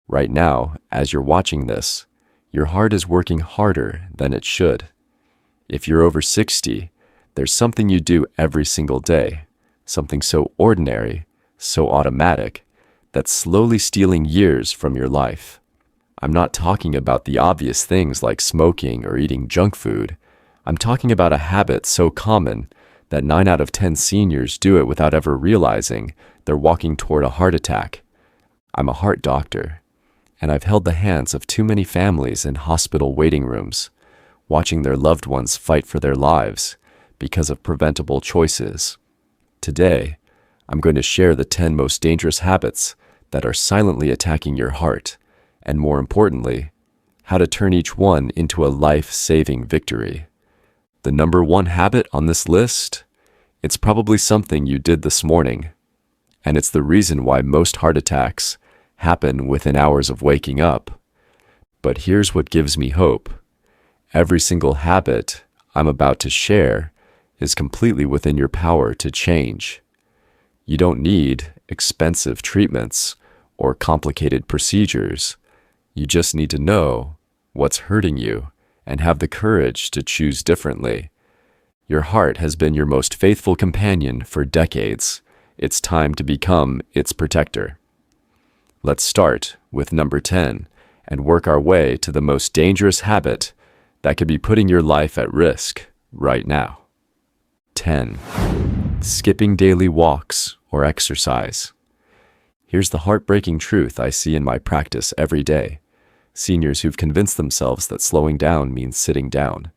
Right now, as you're watching this, your heart is working harder than it should. If you're over 60, there's something you do every single day, something so ordinary, so automatic, that's slowly stealing years from your life. I'm not talking about the obvious things like smoking or eating junk food. I'm talking about a habit so common that 9 out of 10 seniors do it without ever realizing they're walking toward a heart attack. I'm a heart doctor, and I've held the hands of too many families in hospital waiting rooms, watching their loved ones fight for their lives because of preventable choices. Today, I'm going to share the 10 most dangerous habits that are silently attacking your heart, and more importantly, how to turn each one into a life-saving victory. The number one habit on this list? It's probably something you did this morning, and it's the reason why most heart attacks happen within hours of waking up. But here's what gives me hope. Every single habit I'm about to share is completely within your power to change. You don't need expensive treatments or complicated procedures. You just need to know what's hurting you and have the courage to choose differently. Your heart has been your most faithful companion for decades. It's time to become its protector. Let's start with number 10 and work our way to the most dangerous habit that could be putting your life at risk right now. 10. Skipping daily walks or exercise. Here's the heartbreaking truth I see in my practice every day. Seniors who've convinced themselves that slowing down means sitting down.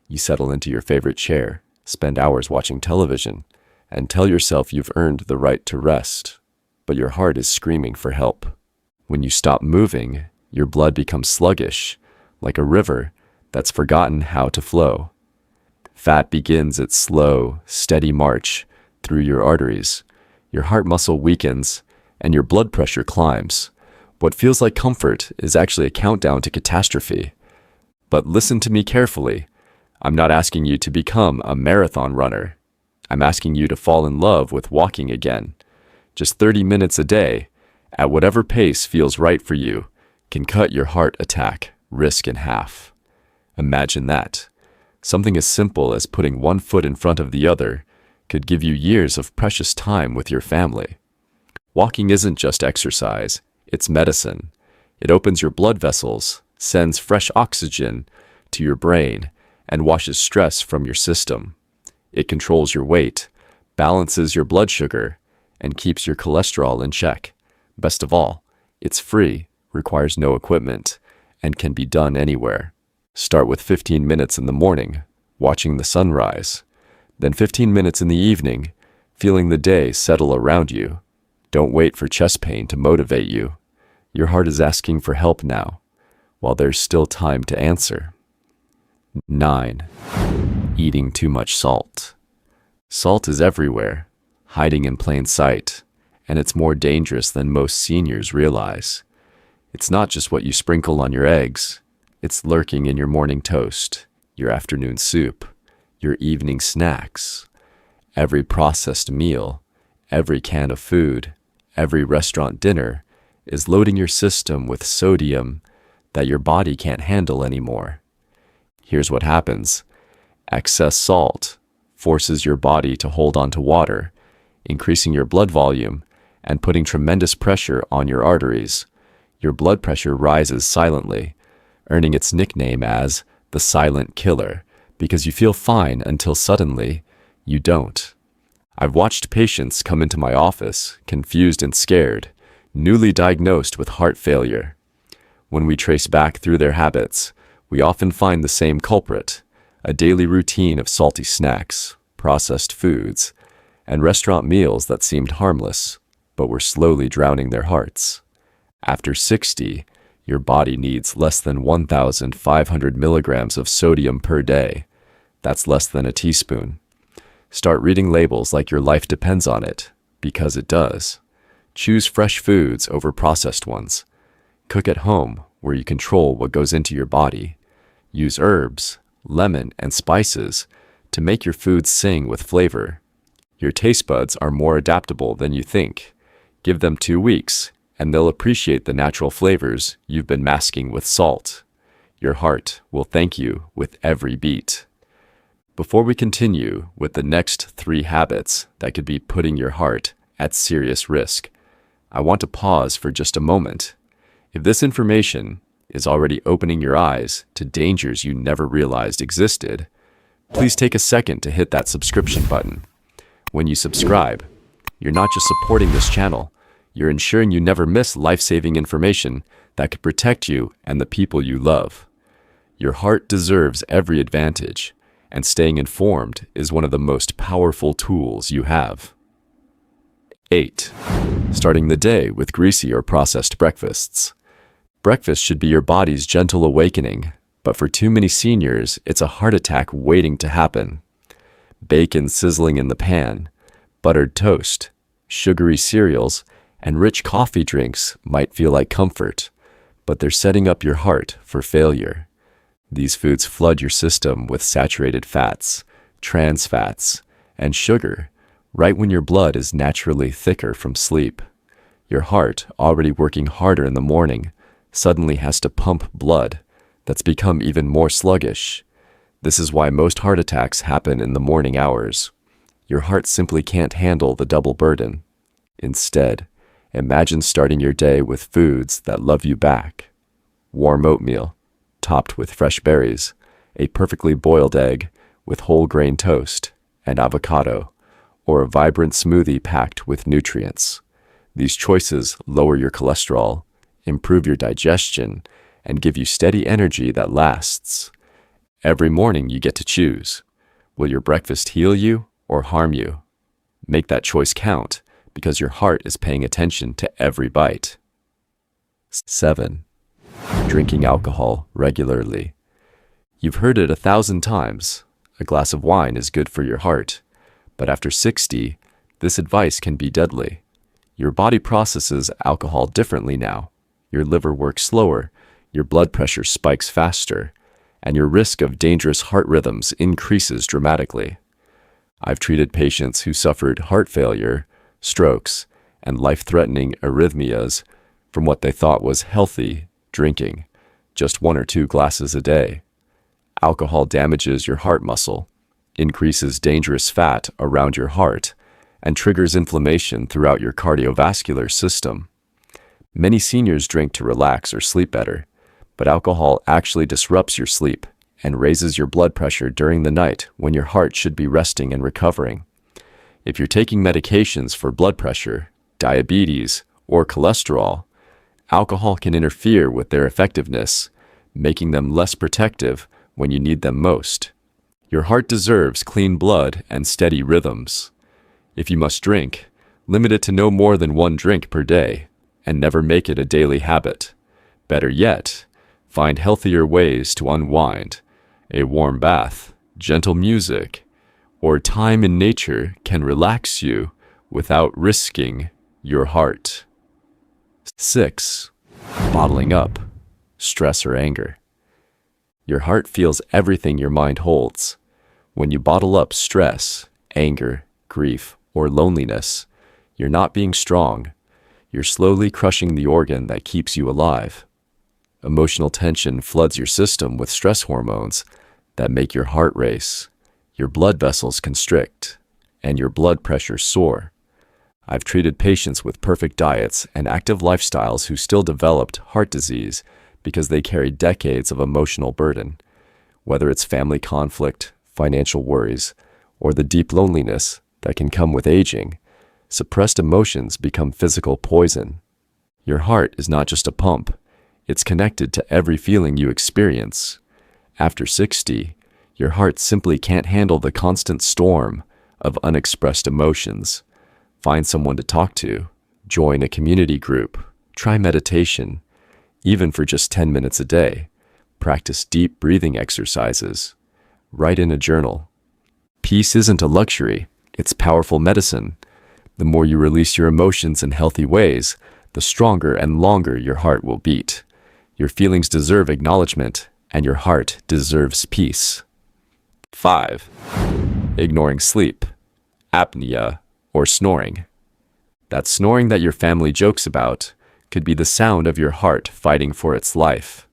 You settle into your favorite chair, spend hours watching television, and tell yourself you've earned the right to rest. But your heart is screaming for help. When you stop moving, your blood becomes sluggish, like a river that's forgotten how to flow. Fat begins its slow, steady march through your arteries. Your heart muscle weakens, and your blood pressure climbs. What feels like comfort is actually a countdown to catastrophe. But listen to me carefully. I'm not asking you to become a marathon runner. I'm asking you to fall in love with walking again. Just 30 minutes a day, at whatever pace feels right for you, can cut your heart attack risk in half. Imagine that. Something as simple as putting one foot in front of the other could give you years of precious time with your family. Walking isn't just exercise, it's medicine. It opens your blood vessels, sends fresh oxygen to your brain, and washes stress from your system. It controls your weight, balances your blood sugar, and keeps your cholesterol in check. Best of all, it's free, requires no equipment, and can be done anywhere. Start with 15 minutes in the morning, watching the sunrise. Then 15 minutes in the evening, feeling the day settle around you. Don't wait for chest pain to motivate you. Your heart is asking for help now, while there's still time to answer. 9. Eating too much salt. Salt is everywhere, hiding in plain sight, and it's more dangerous than most seniors realize. It's not just what you sprinkle on your eggs. It's lurking in your morning toast, your afternoon soup, your evening snacks. Every processed meal, every can of food, every restaurant dinner is loading your system with sodium that your body can't handle anymore. Here's what happens. Excess salt forces your body to hold on to water, increasing your blood volume and putting tremendous pressure on your arteries. Your blood pressure rises silently, earning its nickname as the silent killer, because you feel fine until suddenly you don't. I've watched patients come into my office, confused and scared, newly diagnosed with heart failure. When we trace back through their habits, we often find the same culprit, a daily routine of salty snacks, processed foods, and restaurant meals that seemed harmless, but were slowly drowning their hearts. After 60, your body needs less than 1,500 milligrams of sodium per day. That's less than a teaspoon. Start reading labels like your life depends on it, because it does. Choose fresh foods over processed ones. Cook at home, where you control what goes into your body. Use herbs, lemon, and spices to make your food sing with flavor. Your taste buds are more adaptable than you think. Give them 2 weeks, and they'll appreciate the natural flavors you've been masking with salt. Your heart will thank you with every beat. Before we continue with the next 3 habits that could be putting your heart at serious risk, I want to pause for just a moment. If this information is already opening your eyes to dangers you never realized existed, please take a second to hit that subscription button. When you subscribe, you're not just supporting this channel, you're ensuring you never miss life-saving information that could protect you and the people you love. Your heart deserves every advantage, and staying informed is one of the most powerful tools you have. 8. Starting the day with greasy or processed breakfasts. Breakfast should be your body's gentle awakening, but for too many seniors, it's a heart attack waiting to happen. Bacon sizzling in the pan, buttered toast, sugary cereals, and rich coffee drinks might feel like comfort, but they're setting up your heart for failure. These foods flood your system with saturated fats, trans fats, and sugar, right when your blood is naturally thicker from sleep. Your heart, already working harder in the morning, suddenly has to pump blood that's become even more sluggish. This is why most heart attacks happen in the morning hours. Your heart simply can't handle the double burden. Instead, imagine starting your day with foods that love you back. Warm oatmeal, topped with fresh berries, a perfectly boiled egg with whole grain toast and avocado, or a vibrant smoothie packed with nutrients. These choices lower your cholesterol, improve your digestion, and give you steady energy that lasts. Every morning you get to choose. Will your breakfast heal you or harm you? Make that choice count, because your heart is paying attention to every bite. 7. Drinking alcohol regularly. You've heard it 1,000 times. A glass of wine is good for your heart. But after 60, this advice can be deadly. Your body processes alcohol differently now. Your liver works slower, your blood pressure spikes faster, and your risk of dangerous heart rhythms increases dramatically. I've treated patients who suffered heart failure, strokes, and life-threatening arrhythmias from what they thought was healthy drinking, just 1 or 2 glasses a day. Alcohol damages your heart muscle, increases dangerous fat around your heart, and triggers inflammation throughout your cardiovascular system. Many seniors drink to relax or sleep better, but alcohol actually disrupts your sleep and raises your blood pressure during the night when your heart should be resting and recovering. If you're taking medications for blood pressure, diabetes, or cholesterol, alcohol can interfere with their effectiveness, making them less protective when you need them most. Your heart deserves clean blood and steady rhythms. If you must drink, limit it to no more than 1 drink per day, and never make it a daily habit. Better yet, find healthier ways to unwind. A warm bath, gentle music, or time in nature can relax you without risking your heart. 6. Bottling up, stress or anger. Your heart feels everything your mind holds. When you bottle up stress, anger, grief, or loneliness, you're not being strong. You're slowly crushing the organ that keeps you alive. Emotional tension floods your system with stress hormones that make your heart race, your blood vessels constrict, and your blood pressure soar. I've treated patients with perfect diets and active lifestyles who still developed heart disease because they carried decades of emotional burden. Whether it's family conflict, financial worries, or the deep loneliness that can come with aging, suppressed emotions become physical poison. Your heart is not just a pump, it's connected to every feeling you experience. After 60, your heart simply can't handle the constant storm of unexpressed emotions. Find someone to talk to, join a community group, try meditation, even for just 10 minutes a day. Practice deep breathing exercises. Write in a journal. Peace isn't a luxury, it's powerful medicine. The more you release your emotions in healthy ways, the stronger and longer your heart will beat. Your feelings deserve acknowledgement, and your heart deserves peace. 5. Ignoring sleep, apnea, or snoring. That snoring that your family jokes about, could be the sound of your heart fighting for its life.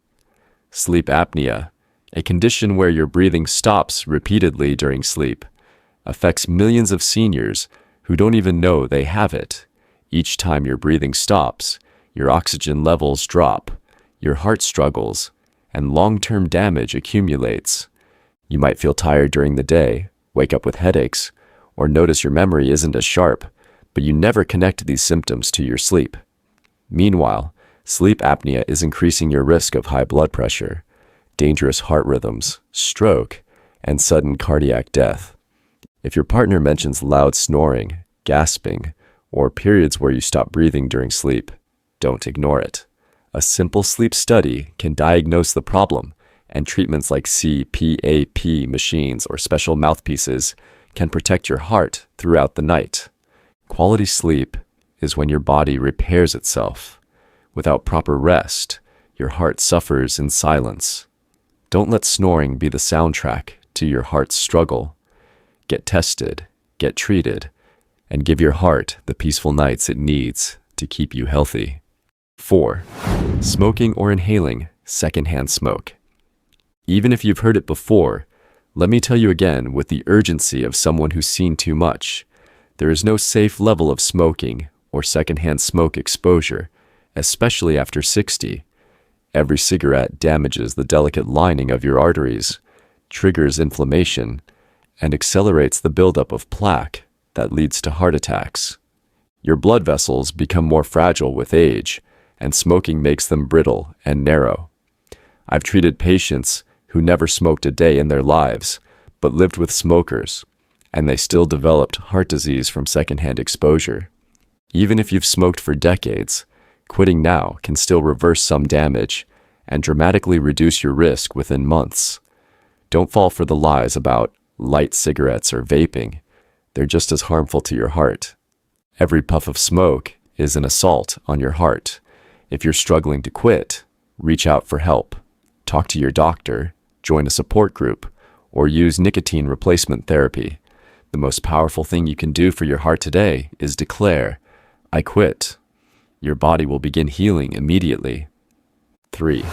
Sleep apnea, a condition where your breathing stops repeatedly during sleep, affects millions of seniors who don't even know they have it. Each time your breathing stops, your oxygen levels drop, your heart struggles, and long-term damage accumulates. You might feel tired during the day, wake up with headaches, or notice your memory isn't as sharp, but you never connect these symptoms to your sleep. Meanwhile, sleep apnea is increasing your risk of high blood pressure, dangerous heart rhythms, stroke, and sudden cardiac death. If your partner mentions loud snoring, gasping, or periods where you stop breathing during sleep, don't ignore it. A simple sleep study can diagnose the problem, and treatments like CPAP machines or special mouthpieces can protect your heart throughout the night. Quality sleep is when your body repairs itself. Without proper rest, your heart suffers in silence. Don't let snoring be the soundtrack to your heart's struggle. Get tested, get treated, and give your heart the peaceful nights it needs to keep you healthy. 4. Smoking or inhaling secondhand smoke. Even if you've heard it before, let me tell you again with the urgency of someone who's seen too much. There is no safe level of smoking or secondhand smoke exposure, especially after 60. Every cigarette damages the delicate lining of your arteries, triggers inflammation, and accelerates the buildup of plaque that leads to heart attacks. Your blood vessels become more fragile with age, and smoking makes them brittle and narrow. I've treated patients who never smoked a day in their lives, but lived with smokers, and they still developed heart disease from secondhand exposure. Even if you've smoked for decades, quitting now can still reverse some damage and dramatically reduce your risk within months. Don't fall for the lies about light cigarettes or vaping. They're just as harmful to your heart. Every puff of smoke is an assault on your heart. If you're struggling to quit, reach out for help. Talk to your doctor, join a support group, or use nicotine replacement therapy. The most powerful thing you can do for your heart today is declare, "I quit." Your body will begin healing immediately. 3.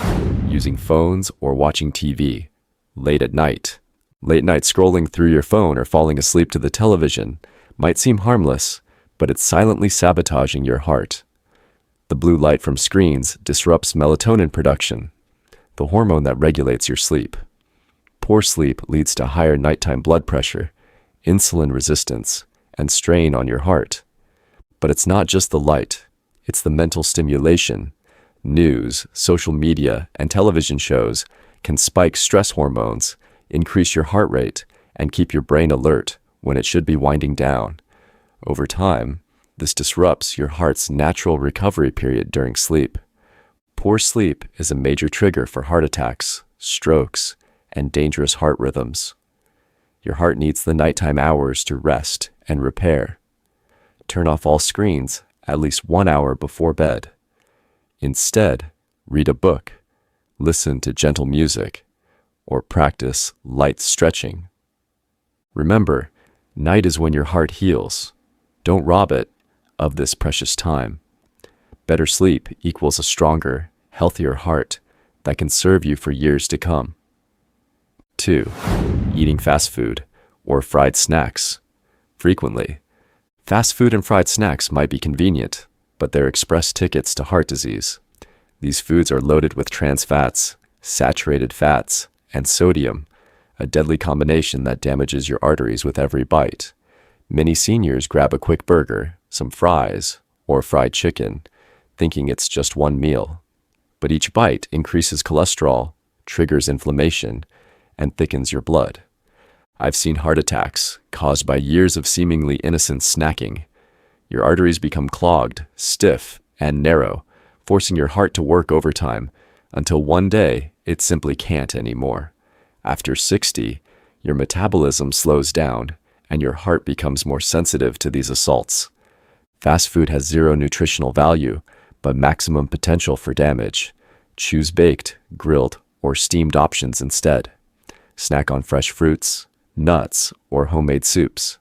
Using phones or watching TV late at night. Late night scrolling through your phone or falling asleep to the television might seem harmless, but it's silently sabotaging your heart. The blue light from screens disrupts melatonin production, the hormone that regulates your sleep. Poor sleep leads to higher nighttime blood pressure, insulin resistance, and strain on your heart. But it's not just the light, it's the mental stimulation. News, social media, and television shows can spike stress hormones, increase your heart rate, and keep your brain alert when it should be winding down. Over time, this disrupts your heart's natural recovery period during sleep. Poor sleep is a major trigger for heart attacks, strokes, and dangerous heart rhythms. Your heart needs the nighttime hours to rest and repair. Turn off all screens at least 1 hour before bed. Instead, read a book, listen to gentle music, or practice light stretching. Remember, night is when your heart heals. Don't rob it of this precious time. Better sleep equals a stronger, healthier heart that can serve you for years to come. 2. Eating fast food or fried snacks frequently. Fast food and fried snacks might be convenient, but they're express tickets to heart disease. These foods are loaded with trans fats, saturated fats, and sodium, a deadly combination that damages your arteries with every bite. Many seniors grab a quick burger, some fries, or fried chicken, thinking it's just one meal. But each bite increases cholesterol, triggers inflammation, and thickens your blood. I've seen heart attacks caused by years of seemingly innocent snacking. Your arteries become clogged, stiff, and narrow, forcing your heart to work overtime until one day it simply can't anymore. After 60, your metabolism slows down and your heart becomes more sensitive to these assaults. Fast food has zero nutritional value, but maximum potential for damage. Choose baked, grilled, or steamed options instead. Snack on fresh fruits, nuts, or homemade soups.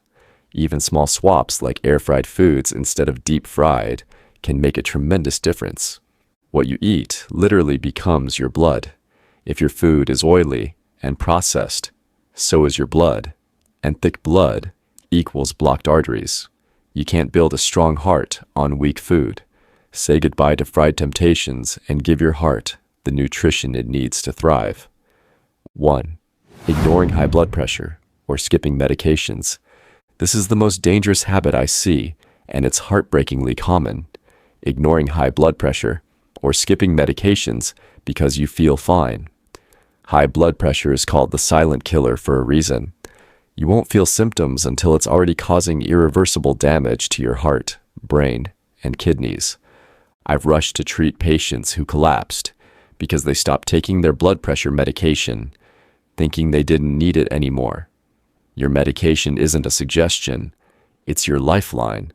Even small swaps like air-fried foods instead of deep-fried can make a tremendous difference. What you eat literally becomes your blood. If your food is oily and processed, so is your blood. And thick blood equals blocked arteries. You can't build a strong heart on weak food. Say goodbye to fried temptations and give your heart the nutrition it needs to thrive. 1. Ignoring high blood pressure or skipping medications. This is the most dangerous habit I see, and it's heartbreakingly common. Ignoring high blood pressure or skipping medications because you feel fine. High blood pressure is called the silent killer for a reason. You won't feel symptoms until it's already causing irreversible damage to your heart, brain, and kidneys. I've rushed to treat patients who collapsed because they stopped taking their blood pressure medication, thinking they didn't need it anymore. Your medication isn't a suggestion, it's your lifeline.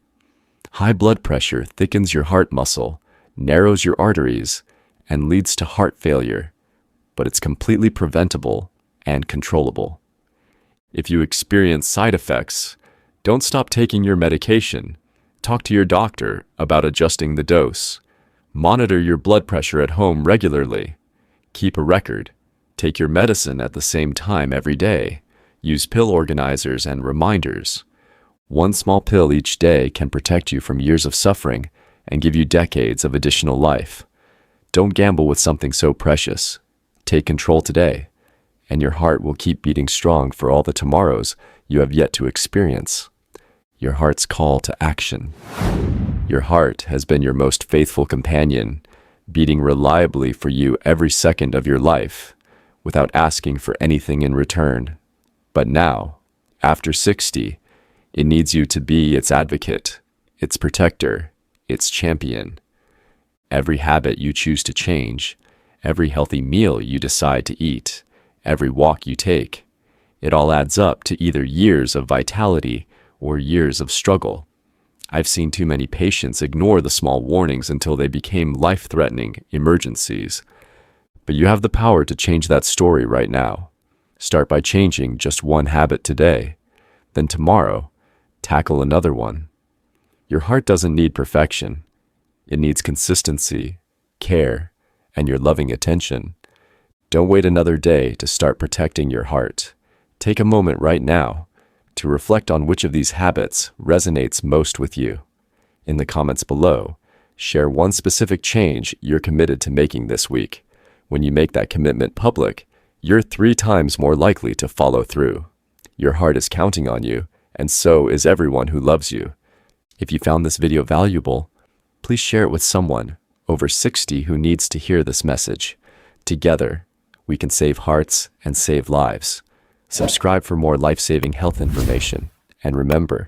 High blood pressure thickens your heart muscle, narrows your arteries, and leads to heart failure, but it's completely preventable and controllable. If you experience side effects, don't stop taking your medication. Talk to your doctor about adjusting the dose. Monitor your blood pressure at home regularly. Keep a record. Take your medicine at the same time every day. Use pill organizers and reminders. One small pill each day can protect you from years of suffering and give you decades of additional life. Don't gamble with something so precious. Take control today, and your heart will keep beating strong for all the tomorrows you have yet to experience. Your heart's call to action. Your heart has been your most faithful companion, beating reliably for you every second of your life, without asking for anything in return. But now, after 60, it needs you to be its advocate, its protector, its champion. Every habit you choose to change, every healthy meal you decide to eat, every walk you take, it all adds up to either years of vitality or years of struggle. I've seen too many patients ignore the small warnings until they became life-threatening emergencies. But you have the power to change that story right now. Start by changing just one habit today. Then tomorrow, tackle another one. Your heart doesn't need perfection. It needs consistency, care, and your loving attention. Don't wait another day to start protecting your heart. Take a moment right now to reflect on which of these habits resonates most with you. In the comments below, share one specific change you're committed to making this week. When you make that commitment public, you're 3 times more likely to follow through. Your heart is counting on you, and so is everyone who loves you. If you found this video valuable, please share it with someone over 60 who needs to hear this message. Together, we can save hearts and save lives. Subscribe for more life-saving health information. And remember,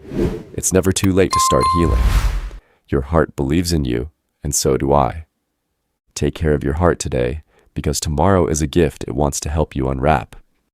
it's never too late to start healing. Your heart believes in you, and so do I. Take care of your heart today, because tomorrow is a gift it wants to help you unwrap.